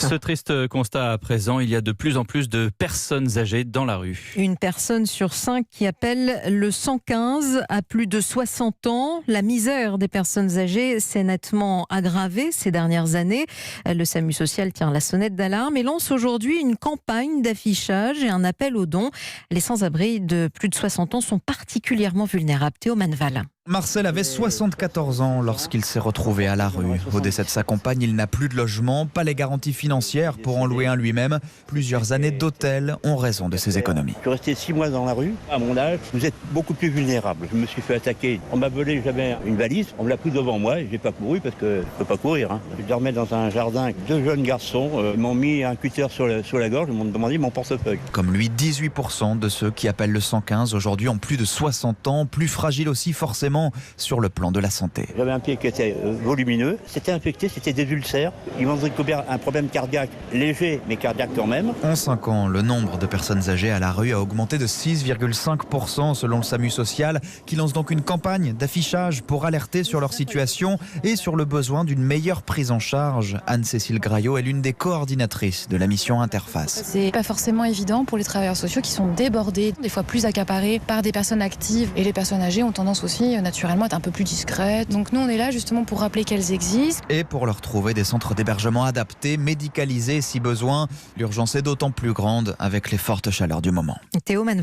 Ce triste constat à présent, il y a de plus en plus de personnes âgées dans la rue. Une personne sur 5 qui appelle le 115 à plus de 60 ans. La misère des personnes âgées s'est nettement aggravée ces dernières années. Le SAMU social tire la sonnette d'alarme et lance aujourd'hui une campagne d'affichage et un appel aux dons. Les sans-abri de plus de 60 ans sont particulièrement vulnérables. Théo Manval. Marcel avait 74 ans lorsqu'il s'est retrouvé à la rue. Au décès de sa compagne, il n'a plus de logement, pas les garanties financières pour en louer un lui-même. Plusieurs années d'hôtel ont raison de ses économies. Je suis resté 6 mois dans la rue. À mon âge, vous êtes beaucoup plus vulnérable. Je me suis fait attaquer. On m'a volé, j'avais une valise. On me l'a pris devant moi et j'ai pas couru parce que je peux pas courir. Je dormais dans un jardin avec 2 jeunes garçons. Ils m'ont mis un cutter sur la gorge. Ils m'ont demandé mon portefeuille. Comme lui, 18% de ceux qui appellent le 115 aujourd'hui ont plus de 60 ans, plus fragiles aussi forcément sur le plan de la santé. J'avais un pied qui était volumineux, c'était infecté, c'était des ulcères. Ils m'ont découvert un problème cardiaque léger, mais cardiaque quand même. En 5 ans, le nombre de personnes âgées à la rue a augmenté de 6,5% selon le SAMU social, qui lance donc une campagne d'affichage pour alerter sur leur situation et sur le besoin d'une meilleure prise en charge. Anne-Cécile Graillot est l'une des coordinatrices de la mission Interface. C'est pas forcément évident pour les travailleurs sociaux qui sont débordés, des fois plus accaparés par des personnes actives. Et les personnes âgées ont tendance aussi naturellement à être un peu plus discrètes. Donc nous on est là justement pour rappeler qu'elles existent. Et pour leur trouver des centres d'hébergement adaptés, médicalisés si besoin. L'urgence est d'autant plus grande avec les fortes chaleurs du moment. Théo Manval.